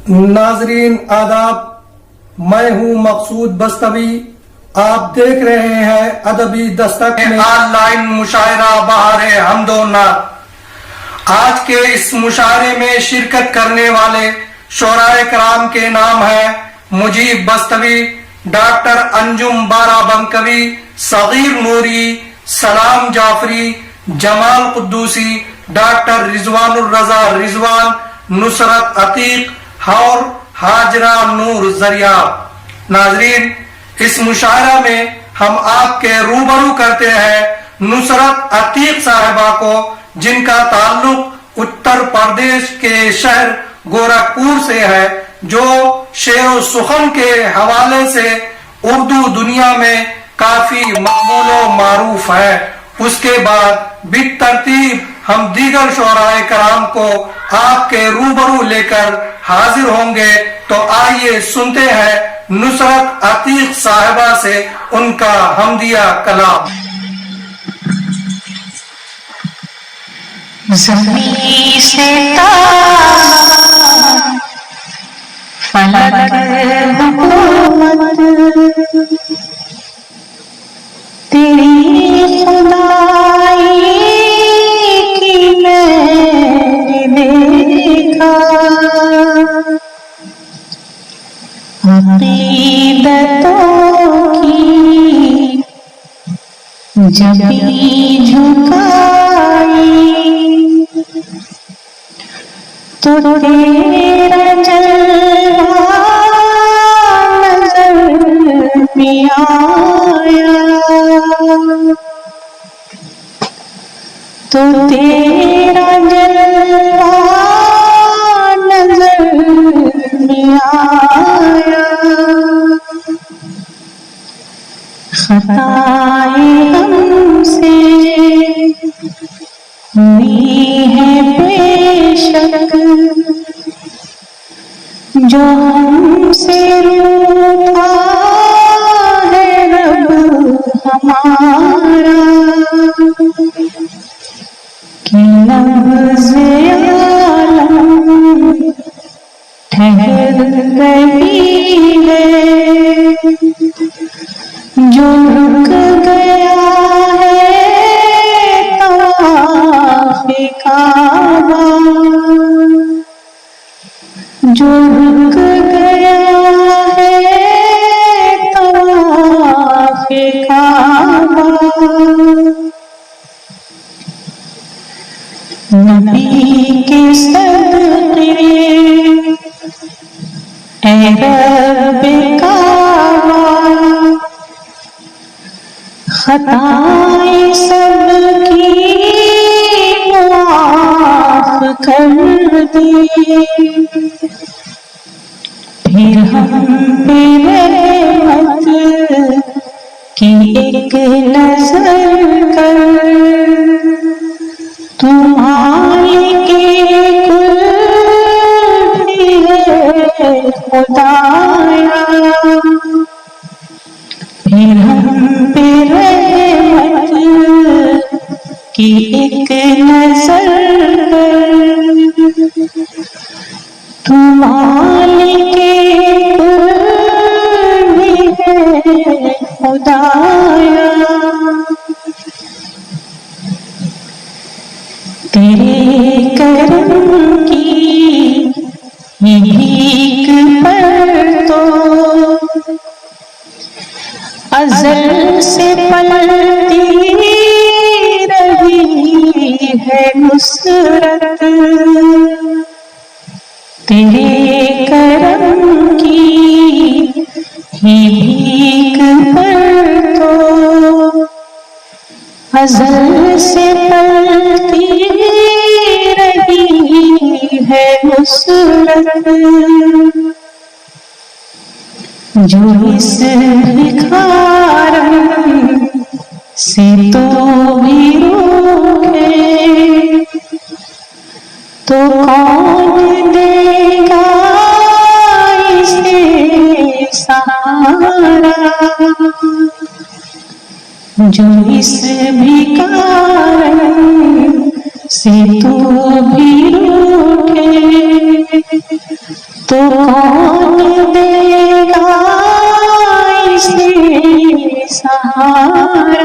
नाजरीन आदाब, मैं हूं मकसूद बस्तवी। आप देख रहे हैं अदबी दस्तक में ऑनलाइन मुशायरा बहारे हमदोनाथ। आज के इस मुशायरे में शिरकत करने वाले शोराए कराम के नाम है मुजीब बस्तवी, डॉक्टर अंजुम बाराबंकवी, सगीर नूरी, सलाम जाफरी, जमाल कुद्दूसी, डॉक्टर रिजवानुर रजा रिजवान, नुसरत अतीक और हाजरा नूर जरिया। नाजरीन, इस मुशायरा में हम आपके रूबरू करते हैं नुसरत अतीक साहिबा को, जिनका ताल्लुक उत्तर प्रदेश के शहर गोरखपुर से है, जो शेर सुखन के हवाले से उर्दू दुनिया में काफी मकबूल मारूफ है। उसके बाद बितरतीब हम दीगर शोराए कराम को आपके रूबरू लेकर हाजिर होंगे। तो आइए सुनते हैं नुसरत अतीक साहिबा से उनका हमदिया कलाम। ज़मीं से फलक हुकूमत तेरी खुदाई की मैंने देखा, अक़ीदतों की जब भी झुकाई तो तेरा जलवा नज़र में आया, तो तेरा जलवा नज़र में आया। खताएं हमसे हुई है बेशक, जो हमसे रूठा है रब हमारा, कि लफ्ज़े आलम ठहर गई है, जो रुक गया है तवाफ़े काबा, जो रुक गया है तवाफ़े काबा। नबी के सदक़े ऐ रब काबा, खताएं सबकी माफ़ कर दे, फिर हम पे रहमत की एक नज़र कर, तुम्हारे के कुल भी है खुदाया, फिर हम पे रहमत की एक नज़र कर, तुम्हारे के कुल भी है खुदाया। तेरे करम की भीख पर तो अज़ल से पलती रही है नुसरत, तेरे करम की भीख पर तो अज़ल से पलती रही है नुसरत, जो इस भिखारन से तो भी रूठे, तो कौन देगा इसे सहारा, जो इस भिखारन से तो भी रूठे, तो कौन देगा इसे सहारा।